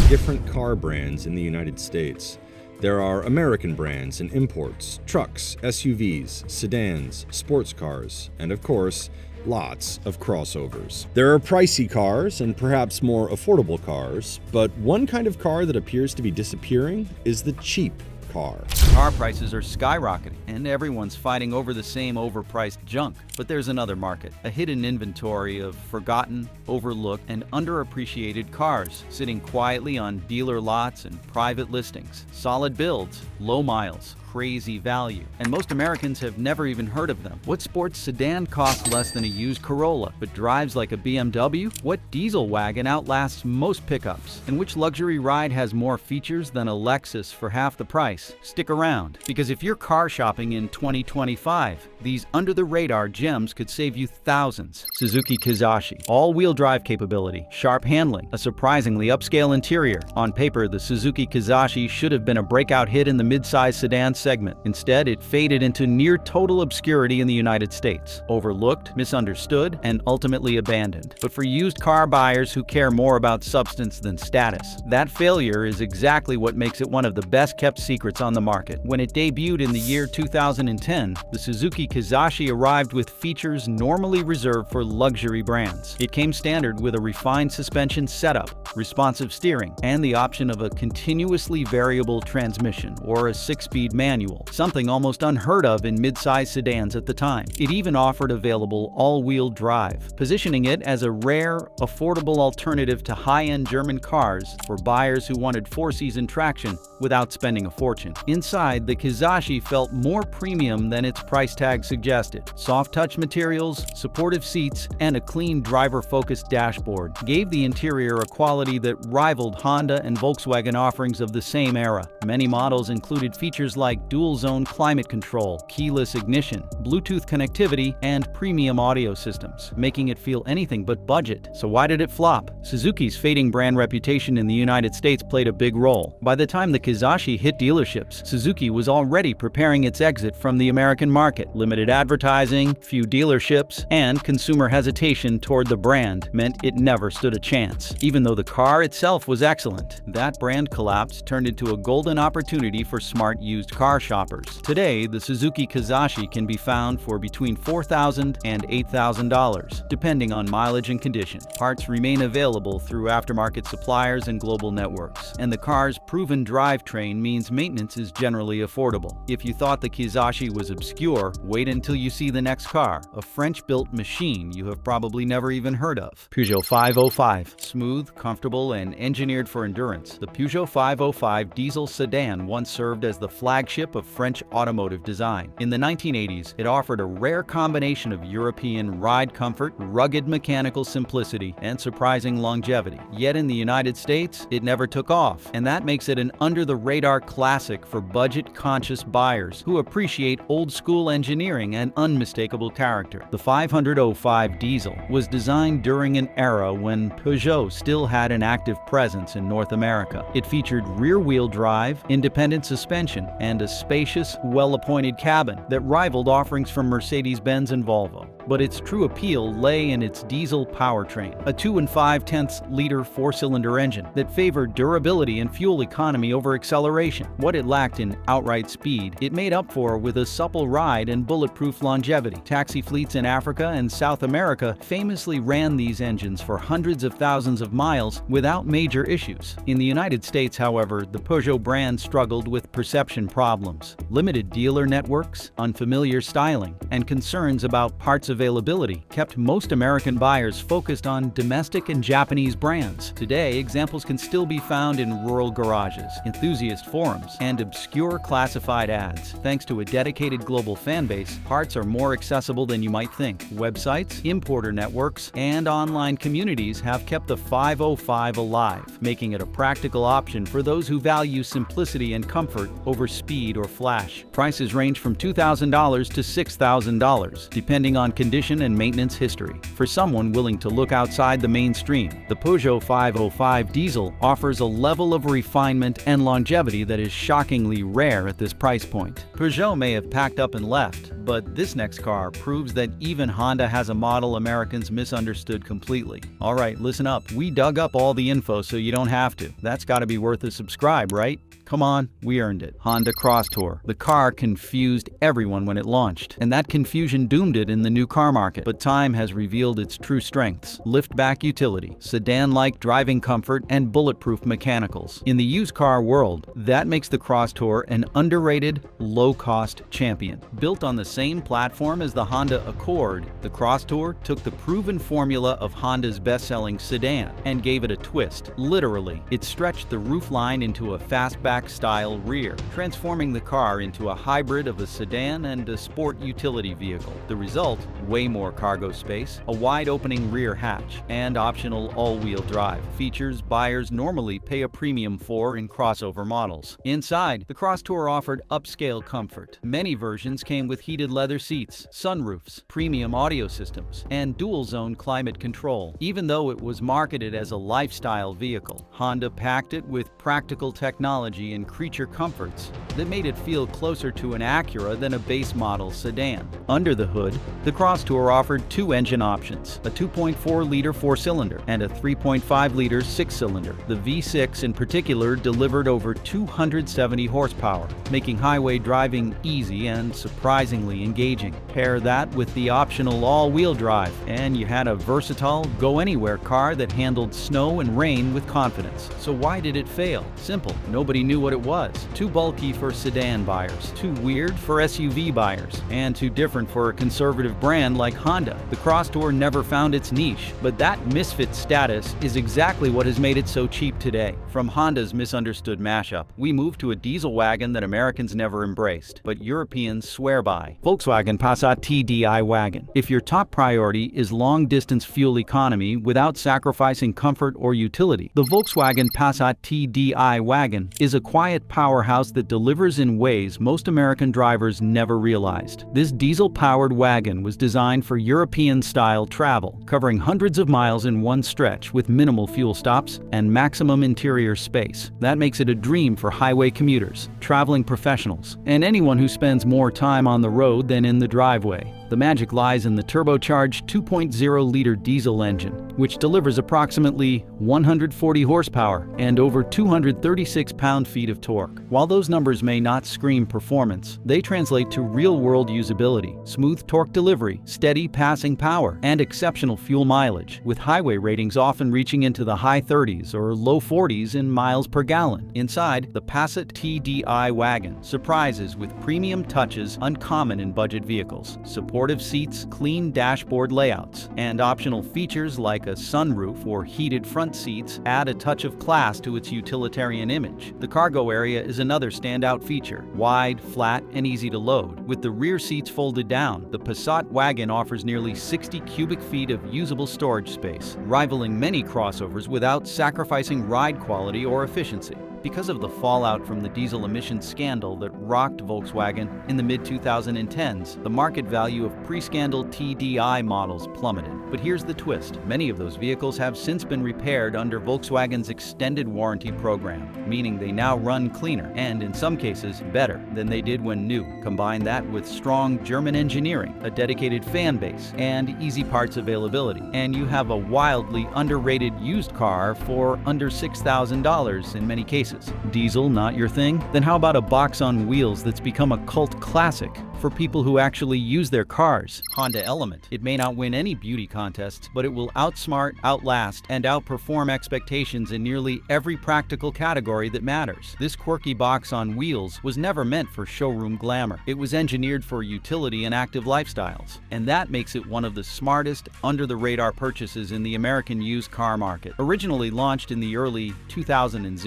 different car brands in the United States. There are American brands and imports, trucks, SUVs, sedans, sports cars, and of course, lots of crossovers. There are pricey cars and perhaps more affordable cars, but one kind of car that appears to be disappearing is the cheap car. Car prices are skyrocketing, and everyone's fighting over the same overpriced junk. But there's another market, a hidden inventory of forgotten, overlooked, and underappreciated cars sitting quietly on dealer lots and private listings. Solid builds, low miles, crazy value, and most Americans have never even heard of them. What sports sedan costs less than a used Corolla but drives like a BMW? What diesel wagon outlasts most pickups? And which luxury ride has more features than a Lexus for half the price? Stick around, because if you're car shopping in 2025, these under-the-radar gems could save you thousands. Suzuki Kazashi, all-wheel drive capability, sharp handling, a surprisingly upscale interior. On paper, the Suzuki Kazashi should have been a breakout hit in the mid-size sedan segment. Instead, it faded into near total obscurity in the United States, overlooked, misunderstood, and ultimately abandoned. But for used car buyers who care more about substance than status, that failure is exactly what makes it one of the best-kept secrets on the market. When it debuted in the year 2010, the Suzuki Kazashi arrived with features normally reserved for luxury brands. It came standard with a refined suspension setup, responsive steering, and the option of a continuously variable transmission or a 6-speed manual, something almost unheard of in mid-size sedans at the time. It even offered available all-wheel drive, positioning it as a rare, affordable alternative to high-end German cars for buyers who wanted 4-season traction without spending a fortune. Inside, the Kazashi felt more premium than its price tag suggested. Soft touch materials, supportive seats, and a clean driver-focused dashboard gave the interior a quality that rivaled Honda and Volkswagen offerings of the same era. Many models included features like dual-zone climate control, keyless ignition, Bluetooth connectivity, and premium audio systems, making it feel anything but budget. So why did it flop? Suzuki's fading brand reputation in the United States played a big role. By the time the Kazashi hit dealerships, Suzuki was already preparing its exit from the American market. Limited advertising, few dealerships, and consumer hesitation toward the brand meant it never stood a chance. Even though the car itself was excellent, that brand collapse turned into a golden opportunity for smart used car shoppers. Today, the Suzuki Kazashi can be found for between $4,000 and $8,000, depending on mileage and condition. Parts remain available through aftermarket suppliers and global networks, and the car's proven drivetrain means maintenance is generally affordable. If you thought the Kazashi was obscure, wait until you see the next car, a French-built machine you have probably never even heard of. Pujo 505. Smooth, comfortable, and engineered for endurance, the Pujo 505 diesel sedan once served as the flagship of French automotive design. In the 1980s, it offered a rare combination of European ride comfort, rugged mechanical simplicity, and surprising longevity. Yet in the United States, it never took off, and that makes it an under-the-radar classic for budget-conscious buyers who appreciate old-school engineering and unmistakable character. The 505 diesel was designed during an era when Pujo still had an active presence in North America. It featured rear-wheel drive, independent suspension, and a spacious, well-appointed cabin that rivaled offerings from Mercedes-Benz and Volvo. But its true appeal lay in its diesel powertrain, a 2 5/10-liter 4-cylinder engine that favored durability and fuel economy over acceleration. What it lacked in outright speed, it made up for with a supple ride and bulletproof longevity. Taxi fleets in Africa and South America famously ran these engines for hundreds of thousands of miles without major issues. In the United States, however, the Pujo brand struggled with perception problems. Limited dealer networks, unfamiliar styling, and concerns about parts availability kept most American buyers focused on domestic and Japanese brands. Today, examples can still be found in rural garages, enthusiast forums, and obscure classified ads. Thanks to a dedicated global fan base, parts are more accessible than you might think. Websites, importer networks, and online communities have kept the 505 alive, making it a practical option for those who value simplicity and comfort over speed or flash. Prices range from $2,000 to $6,000, depending on condition and maintenance history. For someone willing to look outside the mainstream, the Pujo 505 diesel offers a level of refinement and longevity that is shockingly rare at this price point. Pujo Pujo may have packed up and left, but this next car proves that even Honda has a model Americans misunderstood completely. Alright, listen up. We dug up all the info so you don't have to. That's gotta be worth a subscribe, right? Come on, we earned it. Honda Crosstour. The car confused everyone when it launched, and that confusion doomed it in the new car market. But time has revealed its true strengths: liftback utility, sedan-like driving comfort, and bulletproof mechanicals. In the used car world, that makes the Crosstour an underrated, low-cost champion. Built on the same platform as the Honda Accord, the Crosstour took the proven formula of Honda's best-selling sedan and gave it a twist. Literally, it stretched the roofline into a fastback-style rear, transforming the car into a hybrid of a sedan and a sport utility vehicle. The result? Way more cargo space, a wide-opening rear hatch, and optional all-wheel drive, features buyers normally pay a premium for in crossover models. Inside, the Crosstour offered upscale comfort. Many versions came with heated leather seats, sunroofs, premium audio systems, and dual-zone climate control. Even though it was marketed as a lifestyle vehicle, Honda packed it with practical technology and creature comforts that made it feel closer to an Acura than a base model sedan. Under the hood, the Crosstour offered two engine options: a 2.4-liter four-cylinder and a 3.5-liter six-cylinder. The V6 in particular delivered over 270 horsepower, making highway driving easy and surprisingly engaging. Pair that with the optional all-wheel drive, and you had a versatile, go-anywhere car that handled snow and rain with confidence. So why did it fail? Simple. Nobody knew what it was. Too bulky for sedan buyers, too weird for SUV buyers, and too different for a conservative brand like Honda. The Crosstour never found its niche, but that misfit status is exactly what has made it so cheap today. From Honda's misunderstood mashup, we move to a diesel wagon that Americans never embraced, but Europeans swear by: Volkswagen Passat TDI wagon. If your top priority is long-distance fuel economy without sacrificing comfort or utility, the Volkswagen Passat TDI wagon is a quiet powerhouse that delivers in ways most American drivers never realized. This diesel-powered wagon was designed for European-style travel, covering hundreds of miles in one stretch with minimal fuel stops and maximum interior space. That makes it a dream for highway commuters, traveling professionals, and anyone who spends more time on the road than in the driveway. The magic lies in the turbocharged 2.0-liter diesel engine, which delivers approximately 140 horsepower and over 236 pound-feet of torque. While those numbers may not scream performance, they translate to real-world usability: smooth torque delivery, steady passing power, and exceptional fuel mileage, with highway ratings often reaching into the high 30s or low 40s in miles per gallon. Inside, the Passat TDI wagon surprises with premium touches uncommon in budget vehicles: supportive seats, clean dashboard layouts, and optional features like a sunroof or heated front seats add a touch of class to its utilitarian image. The cargo area is another standout feature: wide, flat, and easy to load. With the rear seats folded down, the Passat wagon offers nearly 60 cubic feet of usable storage space, rivaling many crossovers without sacrificing ride quality or efficiency. Because of the fallout from the diesel emissions scandal that rocked Volkswagen in the mid-2010s, the market value of pre-scandal TDI models plummeted. But here's the twist: many of those vehicles have since been repaired under Volkswagen's extended warranty program, meaning they now run cleaner and, in some cases, better than they did when new. Combine that with strong German engineering, a dedicated fan base, and easy parts availability, and you have a wildly underrated used car for under $6,000 in many cases. Diesel not your thing? Then how about a box on wheels that's become a cult classic for people who actually use their cars? Honda Element. It may not win any beauty contests, but it will outsmart, outlast, and outperform expectations in nearly every practical category that matters. This quirky box on wheels was never meant for showroom glamour. It was engineered for utility and active lifestyles, and that makes it one of the smartest, under-the-radar purchases in the American used car market. Originally launched in the early 2000s,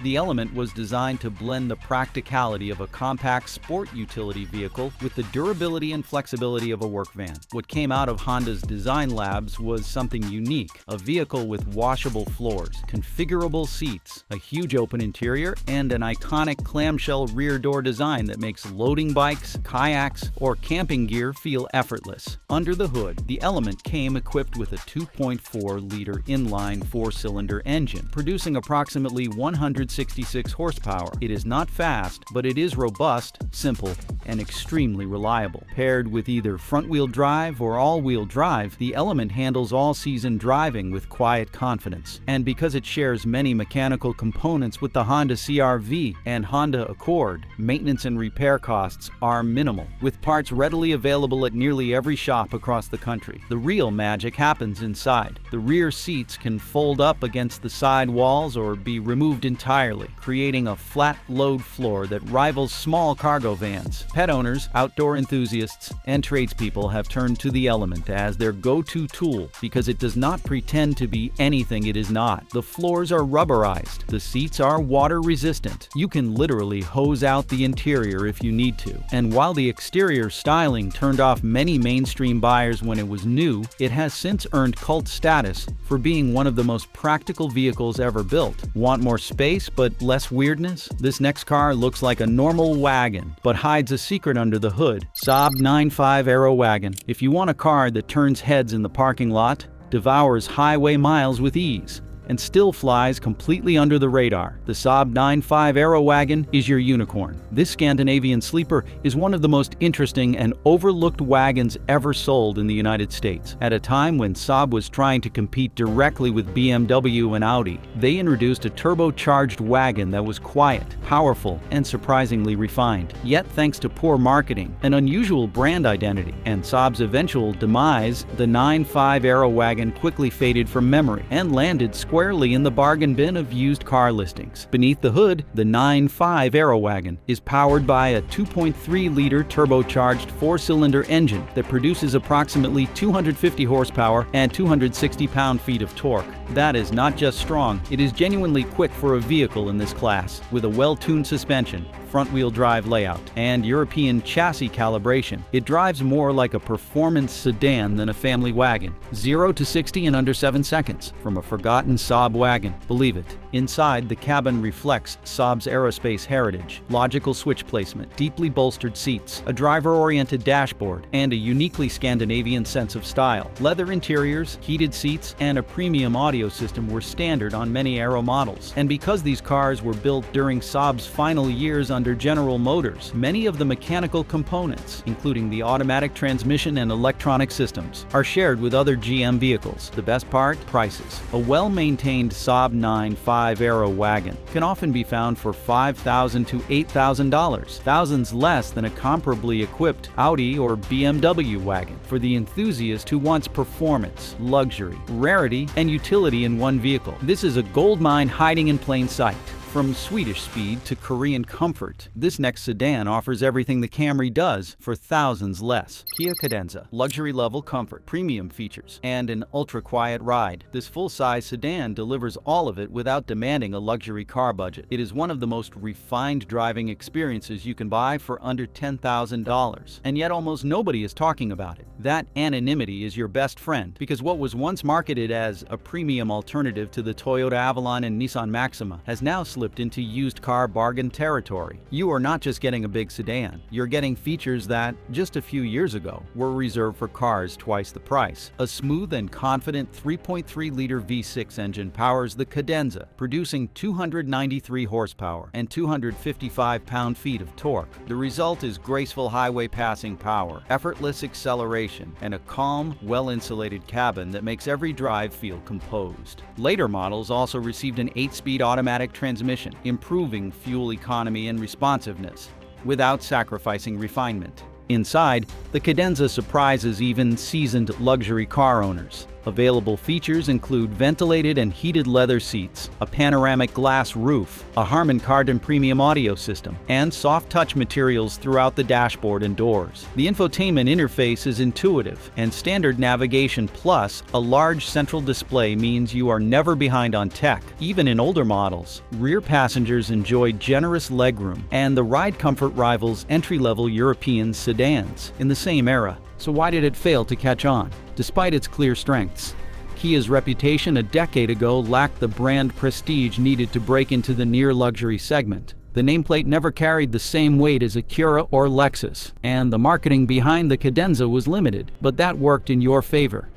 the Element was designed to blend the practicality of a compact sport utility vehicle vehicle with the durability and flexibility of a work van. What came out of Honda's design labs was something unique, a vehicle with washable floors, configurable seats, a huge open interior, and an iconic clamshell rear door design that makes loading bikes, kayaks, or camping gear feel effortless. Under the hood, the Element came equipped with a 2.4-liter inline four-cylinder engine, producing approximately 166 horsepower. It is not fast, but it is robust, simple, and extremely reliable. Paired with either front-wheel drive or all-wheel drive, the Element handles all-season driving with quiet confidence. And because it shares many mechanical components with the Honda CR-V and Honda Accord, maintenance and repair costs are minimal, with parts readily available at nearly every shop across the country. The real magic happens inside. The rear seats can fold up against the side walls or be removed entirely, creating a flat load floor that rivals small cargo vans. Pet owners, outdoor enthusiasts, and tradespeople have turned to the Element as their go-to tool because it does not pretend to be anything it is not. The floors are rubberized. The seats are water resistant. You can literally hose out the interior if you need to. And while the exterior styling turned off many mainstream buyers when it was new, it has since earned cult status for being one of the most practical vehicles ever built. Want more space but less weirdness? This next car looks like a normal wagon, but hides a secret under the hood. Saab 9.5 Arow wagon. If you want a car that turns heads in the parking lot, devours highway miles with ease, and still flies completely under the radar, the Saab 9.5 Arow wagon is your unicorn. This Scandinavian sleeper is one of the most interesting and overlooked wagons ever sold in the United States. At a time when Saab was trying to compete directly with BMW and Audi, they introduced a turbocharged wagon that was quiet, powerful, and surprisingly refined. Yet thanks to poor marketing, an unusual brand identity, and Saab's eventual demise, the 9.5 Arow wagon quickly faded from memory and landed squarely in the bargain bin of used car listings. Beneath the hood, the 9.5 Arow wagon is powered by a 2.3-liter turbocharged four-cylinder engine that produces approximately 250 horsepower and 260 pound-feet of torque. That is not just strong, it is genuinely quick for a vehicle in this class, with a well-tuned suspension, front-wheel drive layout, and European chassis calibration. It drives more like a performance sedan than a family wagon. 0 to 60 in under 7 seconds, from a forgotten Saab wagon. Believe it. Inside, the cabin reflects Saab's aerospace heritage. Logical switch placement, deeply bolstered seats, a driver-oriented dashboard, and a uniquely Scandinavian sense of style. Leather interiors, heated seats, and a premium audio system were standard on many Arow models. And because these cars were built during Saab's final years under General Motors, many of the mechanical components, including the automatic transmission and electronic systems, are shared with other GM vehicles. The best part? Prices. A well-maintained Saab 9.5 Arow wagon can often be found for $5,000 to $8,000, thousands less than a comparably equipped Audi or BMW wagon. For the enthusiast who wants performance, luxury, rarity, and utility in one vehicle, this is a goldmine hiding in plain sight. From Swedish speed to Korean comfort, this next sedan offers everything the Camry does for thousands less. Kia Cadenza, luxury-level comfort, premium features, and an ultra-quiet ride. This full-size sedan delivers all of it without demanding a luxury car budget. It is one of the most refined driving experiences you can buy for under $10,000, and yet almost nobody is talking about it. That anonymity is your best friend, because what was once marketed as a premium alternative to the Toyota Avalon and Nissan Maxima has now slipped into used car bargain territory. You are not just getting a big sedan, you're getting features that, just a few years ago, were reserved for cars twice the price. A smooth and confident 3.3-liter V6 engine powers the Cadenza, producing 293 horsepower and 255 pound-feet of torque. The result is graceful highway passing power, effortless acceleration, and a calm, well-insulated cabin that makes every drive feel composed. Later models also received an 8-speed automatic transmission, improving fuel economy and responsiveness, without sacrificing refinement. Inside, the Cadenza surprises even seasoned luxury car owners. Available features include ventilated and heated leather seats, a panoramic glass roof, a Harman Kardon premium audio system, and soft touch materials throughout the dashboard and doors. The infotainment interface is intuitive, and standard navigation plus a large central display means you are never behind on tech. Even in older models, rear passengers enjoy generous legroom, and the ride comfort rivals entry-level European sedans in the same era. So why did it fail to catch on, despite its clear strengths? Kia's reputation a decade ago lacked the brand prestige needed to break into the near-luxury segment. The nameplate never carried the same weight as Acura or Lexus, and the marketing behind the Cadenza was limited, but that worked in your favor.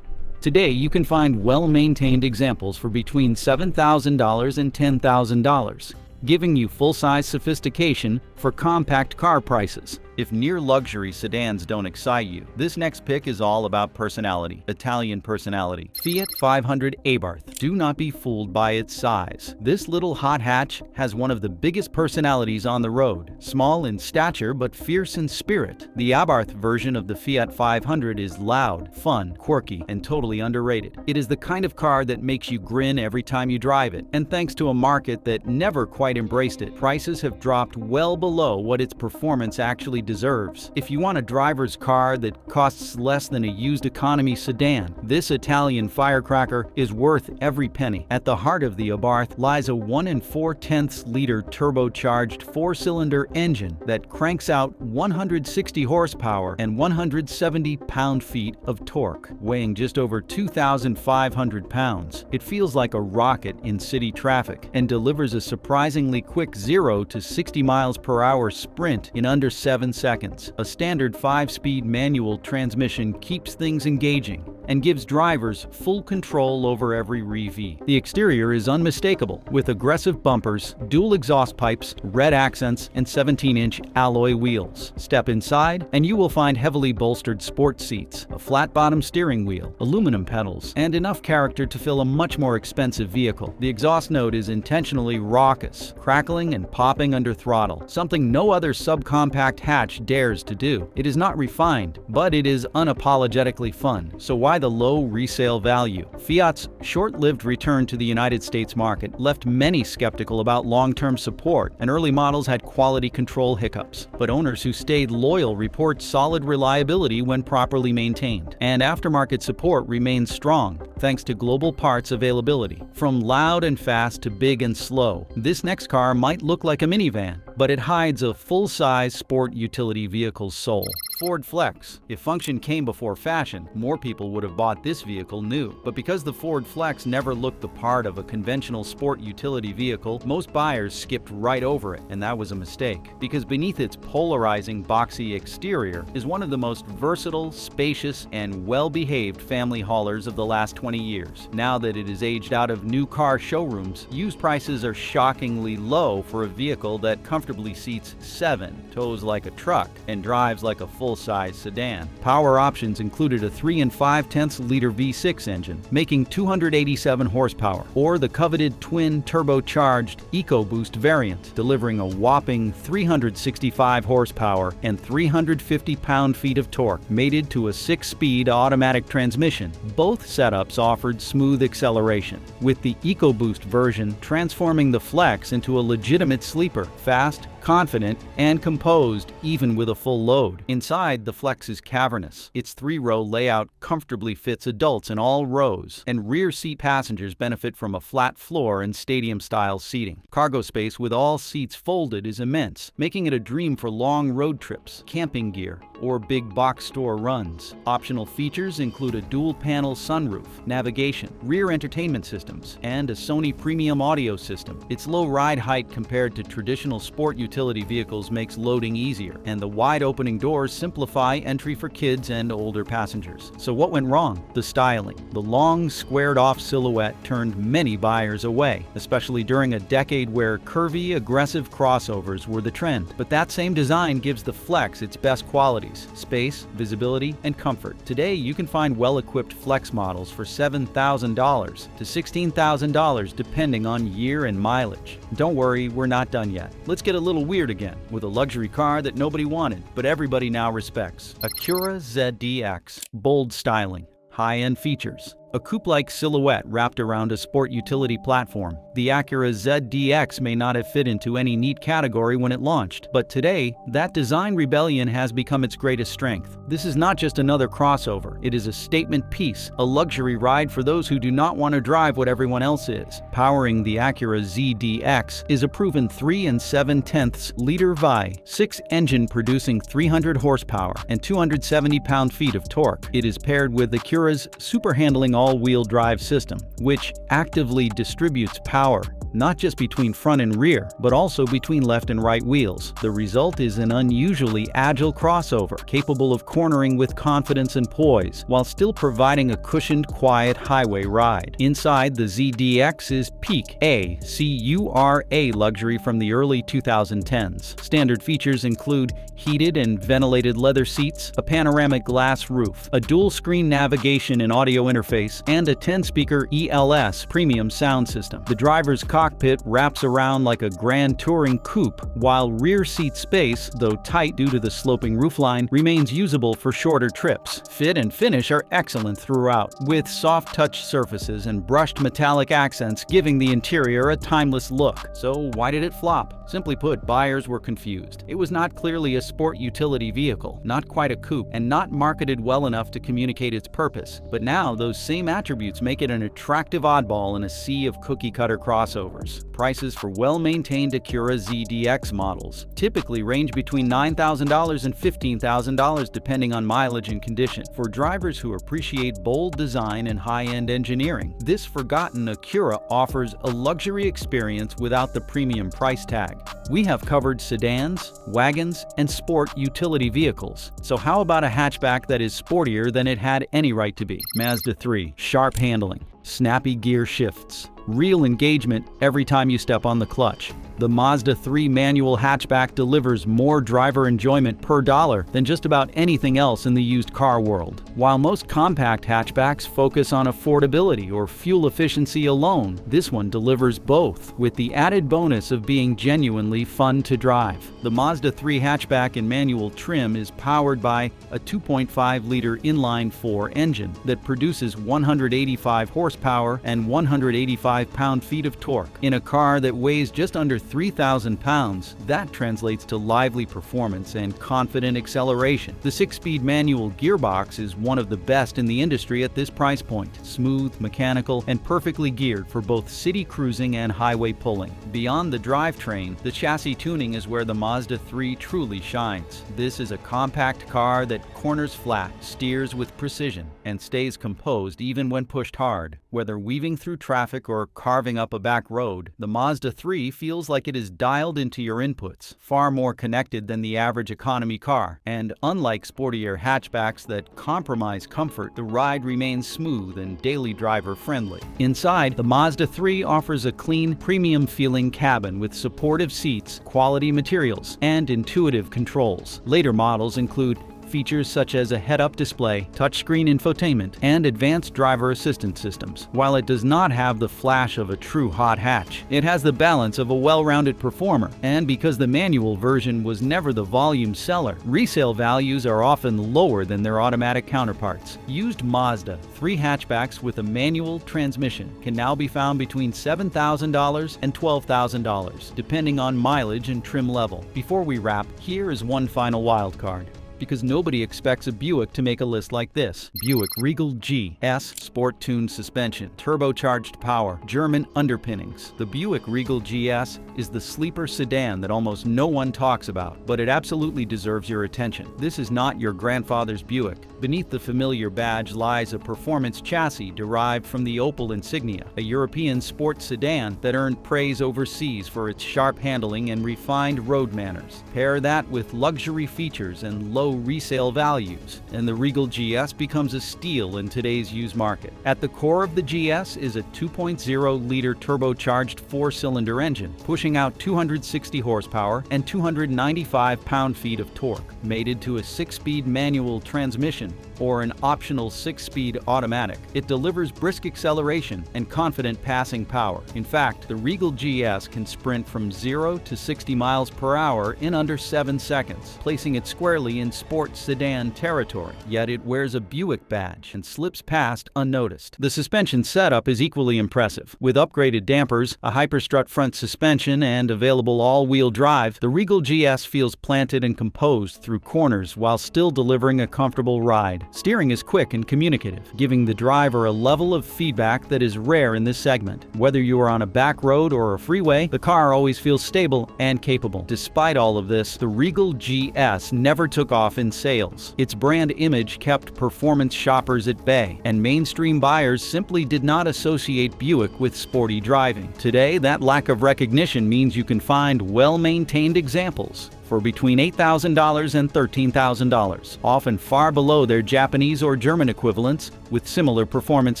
Today, you can find well-maintained examples for between $7,000 and $10,000, giving you full-size sophistication for compact car prices. If near-luxury sedans don't excite you, this next pick is all about personality, Italian personality. Fiat 500 Abarth. Do not be fooled by its size. This little hot hatch has one of the biggest personalities on the road. Small in stature but fierce in spirit. The Abarth version of the Fiat 500 is loud, fun, quirky, and totally underrated. It is the kind of car that makes you grin every time you drive it, and thanks to a market that never quite embraced it, prices have dropped well below what its performance actually deserves. If you want a driver's car that costs less than a used economy sedan, this Italian firecracker is worth every penny. At the heart of the Abarth lies a 1 4/10-liter turbocharged 4-cylinder engine that cranks out 160 horsepower and 170 pound-feet of torque, weighing just over 2,500 pounds. It feels like a rocket in city traffic and delivers a surprisingly quick 0 to 60 miles per hour sprint in under 7 seconds. A standard 5-speed manual transmission keeps things engaging and gives drivers full control over every rev. The exterior is unmistakable, with aggressive bumpers, dual exhaust pipes, red accents, and 17-inch alloy wheels. Step inside, and you will find heavily bolstered sports seats, a flat-bottom steering wheel, aluminum pedals, and enough character to fill a much more expensive vehicle. The exhaust note is intentionally raucous, crackling and popping under throttle, something no other subcompact hatch dares to do. It is not refined, but it is unapologetically fun. So why the low resale value? Fiat's short-lived return to the United States market left many skeptical about long-term support, and early models had quality control hiccups. But owners who stayed loyal report solid reliability when properly maintained, and aftermarket support remains strong thanks to global parts availability. From loud and fast to big and slow, this next car might look like a minivan, but it hides a full-size sport utility vehicle's soul. Ford Flex. If function came before fashion, more people would have bought this vehicle new. But because the Ford Flex never looked the part of a conventional sport utility vehicle, most buyers skipped right over it, and that was a mistake. Because beneath its polarizing, boxy exterior is one of the most versatile, spacious, and well-behaved family haulers of the last 20 years. Now that it is aged out of new car showrooms, used prices are shockingly low for a vehicle that comfortably seats 7, tows like a truck, and drives like a full-size sedan. Power options included a 3 5/10-liter V6 engine, making 287 horsepower, or the coveted twin turbocharged EcoBoost variant, delivering a whopping 365 horsepower and 350 pound-feet of torque, mated to a 6-speed automatic transmission. Both setups offered smooth acceleration, with the EcoBoost version transforming the Flex into a legitimate sleeper, fast, confident, and composed even with a full load. Inside, the Flex is cavernous. Its 3-row layout comfortably fits adults in all rows, and rear seat passengers benefit from a flat floor and stadium-style seating. Cargo space with all seats folded is immense, making it a dream for long road trips, camping gear, or big box store runs. Optional features include a dual-panel sunroof, navigation, rear entertainment systems, and a Sony premium audio system. Its low ride height compared to traditional sport utility vehicles makes loading easier, and the wide opening doors simplify entry for kids and older passengers. So what went wrong? The styling. The long, squared-off silhouette turned many buyers away, especially during a decade where curvy, aggressive crossovers were the trend. But that same design gives the Flex its best qualities: space, visibility, and comfort. Today, you can find well-equipped Flex models for $7,000 to $16,000 depending on year and mileage. Don't worry, we're not done yet. Let's get a little weird again with a luxury car that nobody wanted, but everybody now respects. Acura ZDX. Bold styling, high-end features, a coupe-like silhouette wrapped around a sport utility platform. The Acura ZDX may not have fit into any neat category when it launched, but today, that design rebellion has become its greatest strength. This is not just another crossover, it is a statement piece, a luxury ride for those who do not want to drive what everyone else is. Powering the Acura ZDX is a proven 3 7/10-liter V6 engine producing 300 horsepower and 270 pound-feet of torque. It is paired with Acura's super-handling all-wheel drive system, which actively distributes power, not just between front and rear, but also between left and right wheels. The result is an unusually agile crossover, capable of cornering with confidence and poise, while still providing a cushioned, quiet highway ride. Inside, the ZDX is peak Acura luxury from the early 2010s. Standard features include heated and ventilated leather seats, a panoramic glass roof, a dual-screen navigation and audio interface, and a 10-speaker ELS premium sound system. The driver's cockpit wraps around like a grand touring coupe, while rear seat space, though tight due to the sloping roofline, remains usable for shorter trips. Fit and finish are excellent throughout, with soft touch surfaces and brushed metallic accents giving the interior a timeless look. So why did it flop? Simply put, buyers were confused. It was not clearly a sport utility vehicle, not quite a coupe, and not marketed well enough to communicate its purpose. But now, those same attributes make it an attractive oddball in a sea of cookie-cutter crossovers. Prices for well-maintained Acura ZDX models typically range between $9,000 and $15,000 depending on mileage and condition. For drivers who appreciate bold design and high-end engineering, this forgotten Acura offers a luxury experience without the premium price tag. We have covered sedans, wagons, and sport utility vehicles. So how about a hatchback that is sportier than it had any right to be? Mazda III, sharp handling, snappy gear shifts, real engagement every time you step on the clutch. The Mazda III manual hatchback delivers more driver enjoyment per dollar than just about anything else in the used car world. While most compact hatchbacks focus on affordability or fuel efficiency alone, this one delivers both, with the added bonus of being genuinely fun to drive. The Mazda III hatchback in manual trim is powered by a 2.5-liter inline-4 engine that produces 185 horsepower and 185 pound-feet of torque. In a car that weighs just under 3,000 pounds, that translates to lively performance and confident acceleration. The 6-speed manual gearbox is one of the best in the industry at this price point. Smooth, mechanical, and perfectly geared for both city cruising and highway pulling. Beyond the drivetrain, the chassis tuning is where the Mazda III truly shines. This is a compact car that corners flat, steers with precision, and stays composed even when pushed hard. Whether weaving through traffic or carving up a back road, the Mazda III feels like it is dialed into your inputs, far more connected than the average economy car. And unlike sportier hatchbacks that compromise comfort, the ride remains smooth and daily driver friendly. Inside, the Mazda III offers a clean, premium-feeling cabin with supportive seats, quality materials, and intuitive controls. Later models include features such as a head-up display, touchscreen infotainment, and advanced driver assistance systems. While it does not have the flash of a true hot hatch, it has the balance of a well-rounded performer. And because the manual version was never the volume seller, resale values are often lower than their automatic counterparts. Used Mazda III hatchbacks with a manual transmission can now be found between $7,000 and $12,000, depending on mileage and trim level. Before we wrap, here is one final wild card, because nobody expects a Buick to make a list like this. Buick Regal GS, sport-tuned suspension, turbocharged power, German underpinnings. The Buick Regal GS is the sleeper sedan that almost no one talks about, but it absolutely deserves your attention. This is not your grandfather's Buick. Beneath the familiar badge lies a performance chassis derived from the Opel Insignia, a European sports sedan that earned praise overseas for its sharp handling and refined road manners. Pair that with luxury features and low resale values, and the Regal GS becomes a steal in today's used market. At the core of the GS is a 2.0-liter turbocharged 4-cylinder engine, pushing out 260 horsepower and 295 pound-feet of torque. Mated to a 6-speed manual transmission, or an optional 6-speed automatic, it delivers brisk acceleration and confident passing power. In fact, the Regal GS can sprint from 0 to 60 miles per hour in under 7 seconds, placing it squarely in sports sedan territory. Yet it wears a Buick badge and slips past unnoticed. The suspension setup is equally impressive. With upgraded dampers, a hyperstrut front suspension, and available all-wheel drive, the Regal GS feels planted and composed through corners while still delivering a comfortable ride. Steering is quick and communicative, giving the driver a level of feedback that is rare in this segment. Whether you are on a back road or a freeway, the car always feels stable and capable. Despite all of this, the Regal GS never took off in sales. Its brand image kept performance shoppers at bay, and mainstream buyers simply did not associate Buick with sporty driving. Today, that lack of recognition means you can find well-maintained examples for between $8,000 and $13,000, often far below their Japanese or German equivalents with similar performance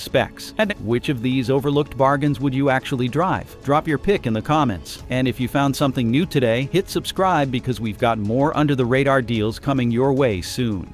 specs. And which of these overlooked bargains would you actually drive? Drop your pick in the comments. And if you found something new today, hit subscribe because we've got more under-the-radar deals coming your way soon.